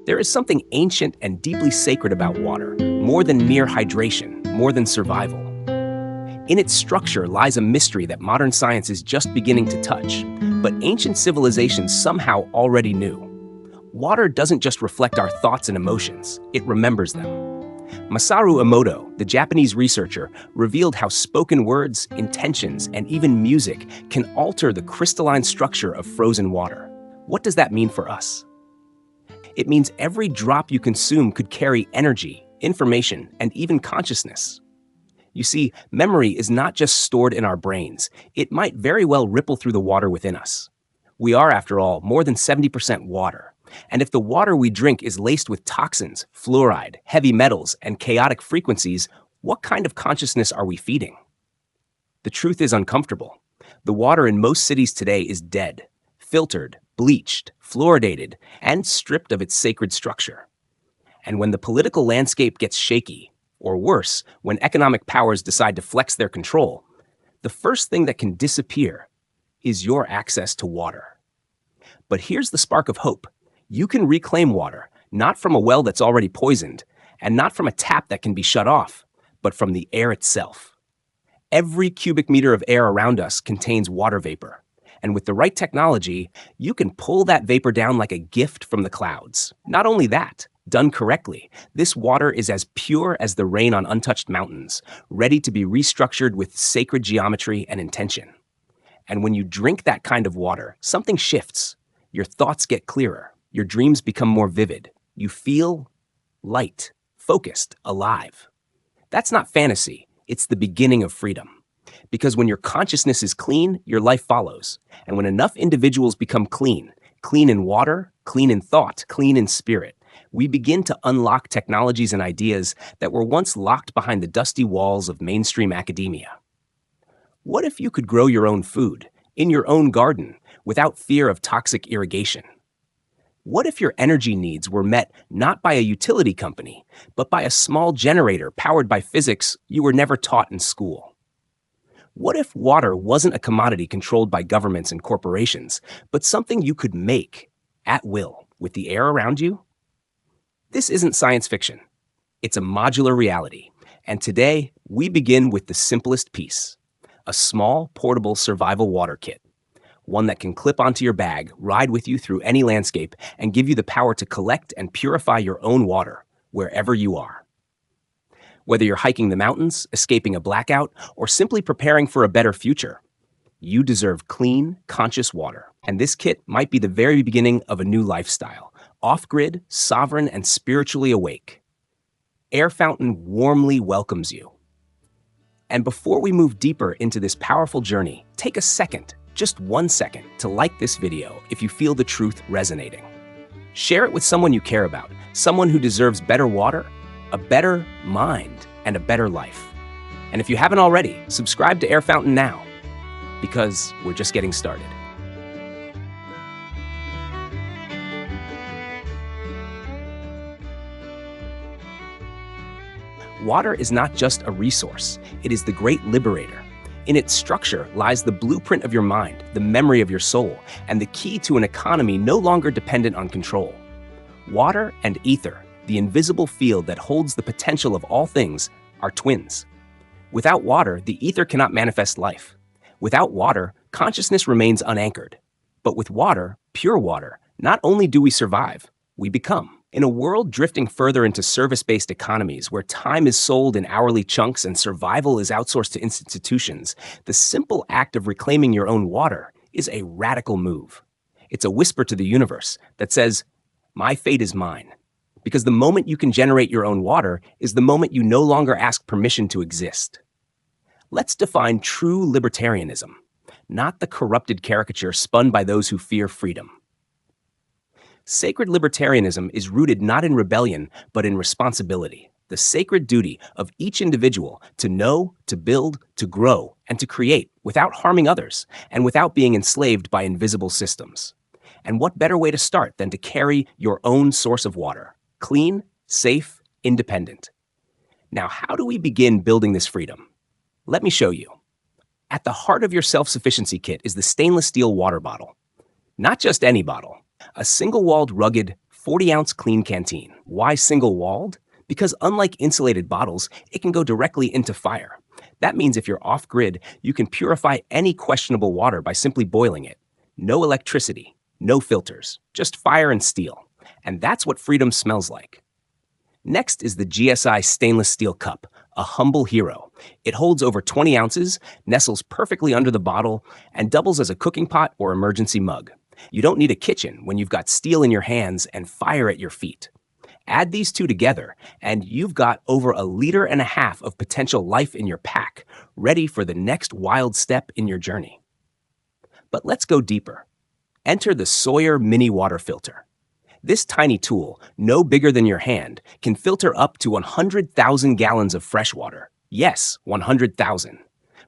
There is something ancient and deeply sacred about water, more than mere hydration, more than survival. In its structure lies a mystery that modern science is just beginning to touch, but ancient civilizations somehow already knew. Water doesn't just reflect our thoughts and emotions, it remembers them. Masaru Emoto, the Japanese researcher, revealed how spoken words, intentions, and even music can alter the crystalline structure of frozen water. What does that mean for us? It means every drop you consume could carry energy, information, and even consciousness. You see, memory is not just stored in our brains, it might very well ripple through the water within us. We are, after all, more than 70% water. And if the water we drink is laced with toxins, fluoride, heavy metals, and chaotic frequencies, what kind of consciousness are we feeding? The truth is uncomfortable. The water in most cities today is dead, filtered, bleached, fluoridated, and stripped of its sacred structure. And when the political landscape gets shaky, or worse, when economic powers decide to flex their control, the first thing that can disappear is your access to water. But here's the spark of hope. You can reclaim water, not from a well that's already poisoned, and not from a tap that can be shut off, but from the air itself. Every cubic meter of air around us contains water vapor, and with the right technology, you can pull that vapor down like a gift from the clouds. Not only that, done correctly, this water is as pure as the rain on untouched mountains, ready to be restructured with sacred geometry and intention. And when you drink that kind of water, something shifts. Your thoughts get clearer. Your dreams become more vivid. You feel light, focused, alive. That's not fantasy. It's the beginning of freedom. Because when your consciousness is clean, your life follows. And when enough individuals become clean, clean in water, clean in thought, clean in spirit, we begin to unlock technologies and ideas that were once locked behind the dusty walls of mainstream academia. What if you could grow your own food, in your own garden, without fear of toxic irrigation? What if your energy needs were met not by a utility company, but by a small generator powered by physics you were never taught in school? What if water wasn't a commodity controlled by governments and corporations, but something you could make, at will, with the air around you? This isn't science fiction. It's a modular reality. And today, we begin with the simplest piece: a small, portable survival water kit. One that can clip onto your bag, ride with you through any landscape, and give you the power to collect and purify your own water, wherever you are. Whether you're hiking the mountains, escaping a blackout, or simply preparing for a better future, you deserve clean, conscious water. And this kit might be the very beginning of a new lifestyle, off-grid, sovereign, and spiritually awake. Air Fountain warmly welcomes you. And before we move deeper into this powerful journey, take a second, just 1 second, to like this video if you feel the truth resonating. Share it with someone you care about, someone who deserves better water, a better mind, and a better life. And if you haven't already, subscribe to Air Fountain now, because we're just getting started. Water is not just a resource, it is the great liberator. In its structure lies the blueprint of your mind, the memory of your soul, and the key to an economy no longer dependent on control. Water and ether, the invisible field that holds the potential of all things, are twins. Without water, the ether cannot manifest life. Without water, consciousness remains unanchored. But with water, pure water, not only do we survive, we become. In a world drifting further into service-based economies where time is sold in hourly chunks and survival is outsourced to institutions, the simple act of reclaiming your own water is a radical move. It's a whisper to the universe that says, "My fate is mine." Because the moment you can generate your own water is the moment you no longer ask permission to exist. Let's define true libertarianism, not the corrupted caricature spun by those who fear freedom. Sacred libertarianism is rooted not in rebellion, but in responsibility, the sacred duty of each individual to know, to build, to grow, and to create without harming others and without being enslaved by invisible systems. And what better way to start than to carry your own source of water, clean, safe, independent. Now, how do we begin building this freedom? Let me show you. At the heart of your self-sufficiency kit is the stainless steel water bottle. Not just any bottle. A single-walled, rugged, 40-ounce clean canteen. Why single-walled? Because unlike insulated bottles, it can go directly into fire. That means if you're off-grid, you can purify any questionable water by simply boiling it. No electricity, no filters, just fire and steel. And that's what freedom smells like. Next is the GSI stainless steel cup, a humble hero. It holds over 20 ounces, nestles perfectly under the bottle, and doubles as a cooking pot or emergency mug. You don't need a kitchen when you've got steel in your hands and fire at your feet. Add these two together, and you've got over 1.5 liters of potential life in your pack, ready for the next wild step in your journey. But let's go deeper. Enter the Sawyer Mini Water Filter. This tiny tool, no bigger than your hand, can filter up to 100,000 gallons of fresh water. Yes, 100,000.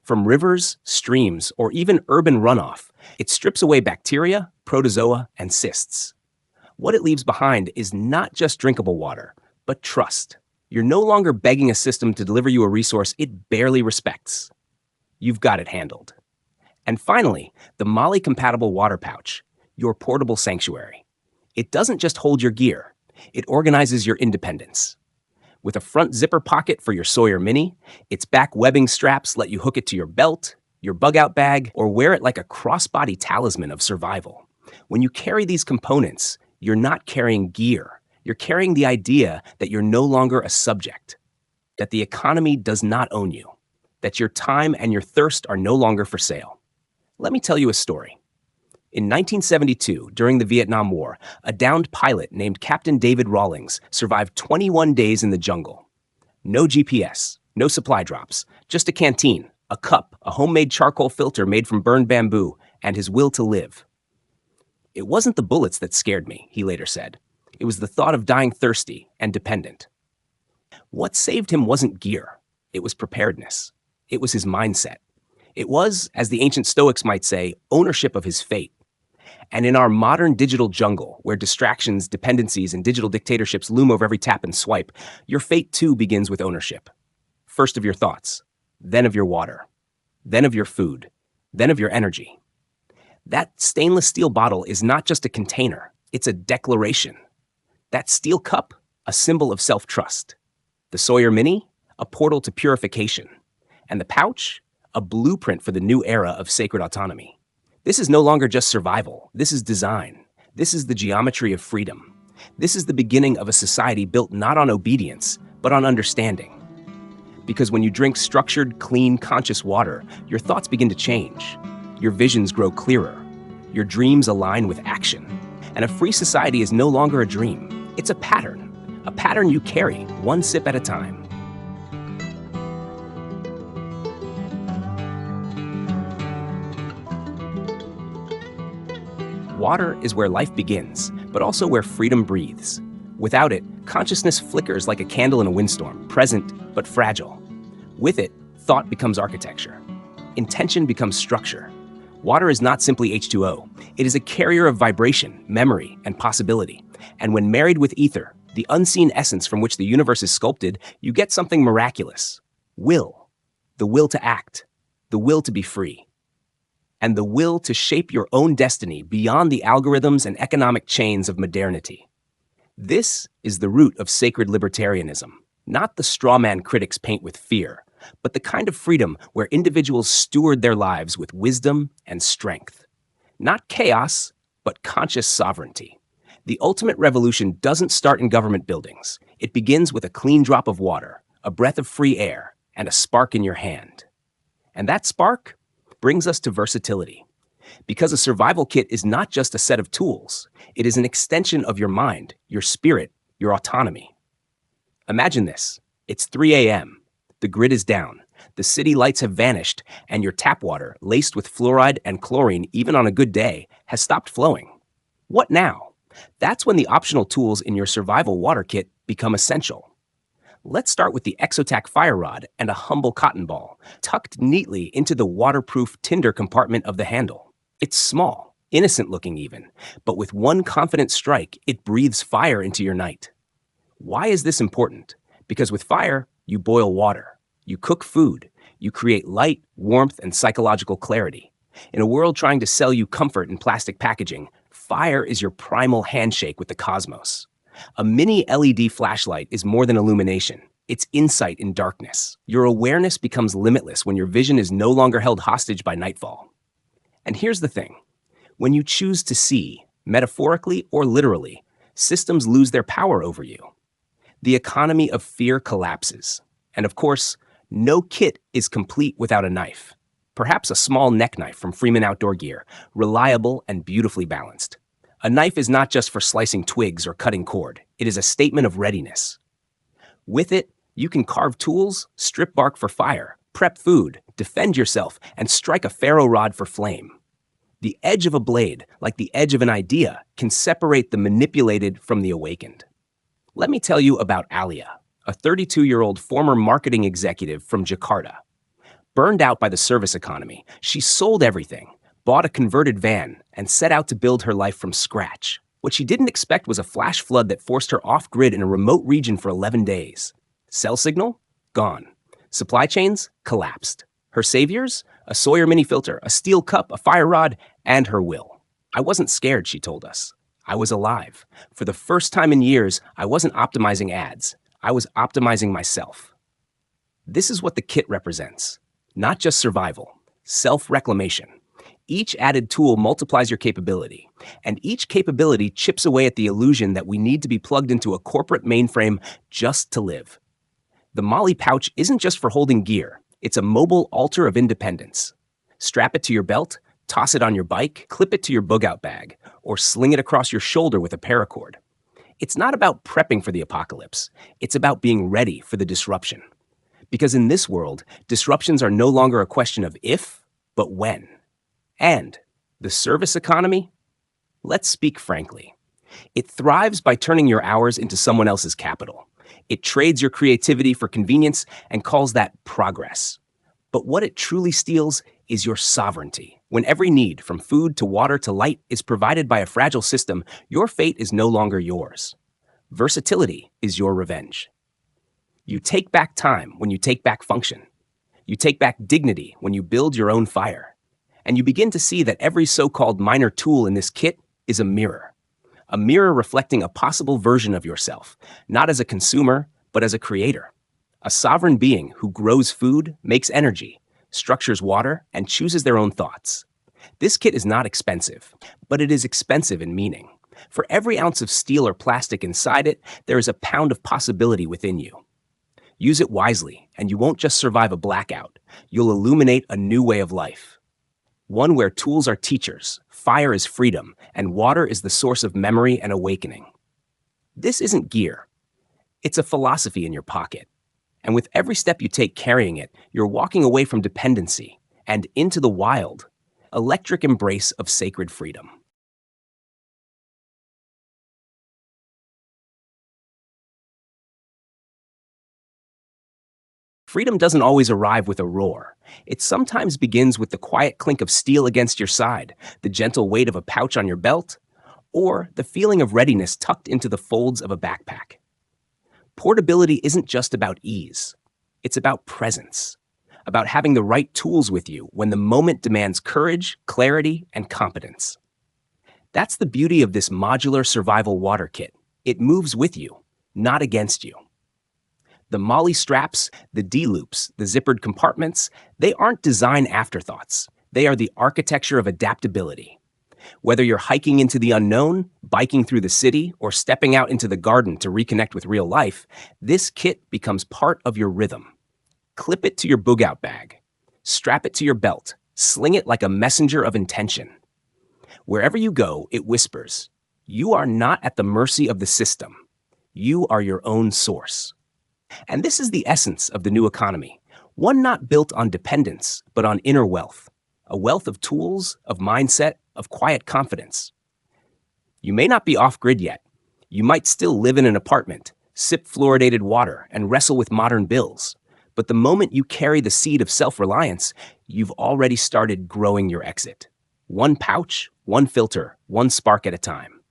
From rivers, streams, or even urban runoff, it strips away bacteria, protozoa, and cysts. What it leaves behind is not just drinkable water, but trust. You're no longer begging a system to deliver you a resource it barely respects. You've got it handled. And finally, the Molly-compatible water pouch, your portable sanctuary. It doesn't just hold your gear, it organizes your independence. With a front zipper pocket for your Sawyer Mini, its back webbing straps let you hook it to your belt, your bug-out bag, or wear it like a crossbody talisman of survival. When you carry these components, you're not carrying gear. You're carrying the idea that you're no longer a subject, that the economy does not own you, that your time and your thirst are no longer for sale. Let me tell you a story. In 1972, during the Vietnam War, a downed pilot named Captain David Rawlings survived 21 days in the jungle. No GPS, no supply drops, just a canteen, a cup, a homemade charcoal filter made from burned bamboo, and his will to live. It wasn't the bullets that scared me, he later said. It was the thought of dying thirsty and dependent. What saved him wasn't gear. It was preparedness. It was his mindset. It was, as the ancient Stoics might say, ownership of his fate. And in our modern digital jungle, where distractions, dependencies, and digital dictatorships loom over every tap and swipe, your fate too begins with ownership. First of your thoughts, then of your water, then of your food, then of your energy. That stainless steel bottle is not just a container, it's a declaration. That steel cup, a symbol of self-trust. The Sawyer Mini, a portal to purification. And the pouch, a blueprint for the new era of sacred autonomy. This is no longer just survival. This is design. This is the geometry of freedom. This is the beginning of a society built not on obedience, but on understanding. Because when you drink structured, clean, conscious water, your thoughts begin to change. Your visions grow clearer. Your dreams align with action. And a free society is no longer a dream. It's a pattern you carry, one sip at a time. Water is where life begins, but also where freedom breathes. Without it, consciousness flickers like a candle in a windstorm, present but fragile. With it, thought becomes architecture. Intention becomes structure. Water is not simply H2O. It is a carrier of vibration, memory, and possibility. And when married with ether, the unseen essence from which the universe is sculpted, you get something miraculous. Will. The will to act. The will to be free. And the will to shape your own destiny beyond the algorithms and economic chains of modernity. This is the root of sacred libertarianism, not the straw man critics paint with fear, but the kind of freedom where individuals steward their lives with wisdom and strength. Not chaos, but conscious sovereignty. The ultimate revolution doesn't start in government buildings. It begins with a clean drop of water, a breath of free air, and a spark in your hand. And that spark brings us to versatility. Because a survival kit is not just a set of tools, it is an extension of your mind, your spirit, your autonomy. Imagine this. It's 3 a.m. The grid is down. The city lights have vanished, and your tap water, laced with fluoride and chlorine even on a good day, has stopped flowing. What now? That's when the optional tools in your survival water kit become essential. Let's start with the Exotac fire rod and a humble cotton ball, tucked neatly into the waterproof tinder compartment of the handle. It's small, innocent looking even, but with one confident strike, it breathes fire into your night. Why is this important? Because with fire, you boil water, you cook food, you create light, warmth, and psychological clarity. In a world trying to sell you comfort in plastic packaging, fire is your primal handshake with the cosmos. A mini LED flashlight is more than illumination. It's insight in darkness. Your awareness becomes limitless when your vision is no longer held hostage by nightfall. And here's the thing. When you choose to see, metaphorically or literally, systems lose their power over you. The economy of fear collapses. And of course, no kit is complete without a knife. Perhaps a small neck knife from Freeman Outdoor Gear, reliable and beautifully balanced. A knife is not just for slicing twigs or cutting cord. It is a statement of readiness. With it, you can carve tools, strip bark for fire, prep food, defend yourself, and strike a ferro rod for flame. The edge of a blade, like the edge of an idea, can separate the manipulated from the awakened. Let me tell you about Alia, a 32-year-old former marketing executive from Jakarta. Burned out by the service economy, she sold everything, bought a converted van, and set out to build her life from scratch. What she didn't expect was a flash flood that forced her off-grid in a remote region for 11 days. Cell signal? Gone. Supply chains? Collapsed. Her saviors? A Sawyer mini filter, a steel cup, a fire rod, and her will. I wasn't scared, she told us. I was alive. For the first time in years, I wasn't optimizing ads. I was optimizing myself. This is what the kit represents. Not just survival, self-reclamation. Each added tool multiplies your capability, and each capability chips away at the illusion that we need to be plugged into a corporate mainframe just to live. The Molly pouch isn't just for holding gear. It's a mobile altar of independence. Strap it to your belt, toss it on your bike, clip it to your bug-out bag, or sling it across your shoulder with a paracord. It's not about prepping for the apocalypse. It's about being ready for the disruption. Because in this world, disruptions are no longer a question of if, but when. And the service economy? Let's speak frankly. It thrives by turning your hours into someone else's capital. It trades your creativity for convenience and calls that progress. But what it truly steals is your sovereignty. When every need, from food to water to light, is provided by a fragile system, your fate is no longer yours. Versatility is your revenge. You take back time when you take back function. You take back dignity when you build your own fire. And you begin to see that every so-called minor tool in this kit is a mirror reflecting a possible version of yourself, not as a consumer, but as a creator. A sovereign being who grows food, makes energy, structures water, and chooses their own thoughts. This kit is not expensive, but it is expensive in meaning. For every ounce of steel or plastic inside it, there is a pound of possibility within you. Use it wisely, and you won't just survive a blackout. You'll illuminate a new way of life. One where tools are teachers, fire is freedom, and water is the source of memory and awakening. This isn't gear. It's a philosophy in your pocket. And with every step you take carrying it, you're walking away from dependency and into the wild, electric embrace of sacred freedom. Freedom doesn't always arrive with a roar. It sometimes begins with the quiet clink of steel against your side, the gentle weight of a pouch on your belt, or the feeling of readiness tucked into the folds of a backpack. Portability isn't just about ease. It's about presence, about having the right tools with you when the moment demands courage, clarity, and competence. That's the beauty of this modular survival water kit. It moves with you, not against you. The Molly straps, the D-loops, the zippered compartments, they aren't design afterthoughts. They are the architecture of adaptability. Whether you're hiking into the unknown, biking through the city, or stepping out into the garden to reconnect with real life, this kit becomes part of your rhythm. Clip it to your bug-out bag. Strap it to your belt. Sling it like a messenger of intention. Wherever you go, it whispers, you are not at the mercy of the system. You are your own source. And this is the essence of the new economy, one not built on dependence, but on inner wealth, a wealth of tools, of mindset, of quiet confidence. You may not be off-grid yet. You might still live in an apartment, sip fluoridated water, and wrestle with modern bills. But the moment you carry the seed of self-reliance, you've already started growing your exit. One pouch, one filter, one spark at a time.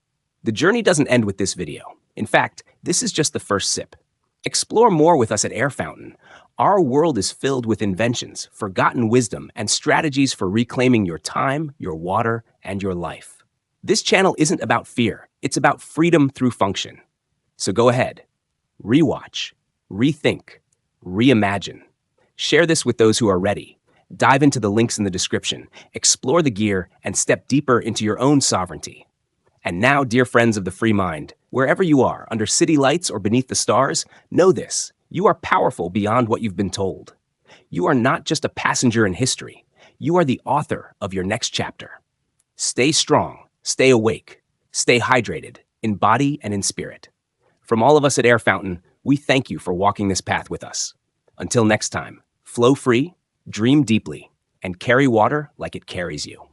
The journey doesn't end with this video. In fact, this is just the first sip. Explore more with us at Air Fountain. Our world is filled with inventions, forgotten wisdom, and strategies for reclaiming your time, your water, and your life. This channel isn't about fear. It's about freedom through function. So go ahead, rewatch, rethink, reimagine. Share this with those who are ready. Dive into the links in the description, explore the gear, and step deeper into your own sovereignty. And now, dear friends of the free mind, wherever you are, under city lights or beneath the stars, know this: you are powerful beyond what you've been told. You are not just a passenger in history. You are the author of your next chapter. Stay strong, stay awake, stay hydrated, in body and in spirit. From all of us at Air Fountain, we thank you for walking this path with us. Until next time, flow free, dream deeply, and carry water like it carries you.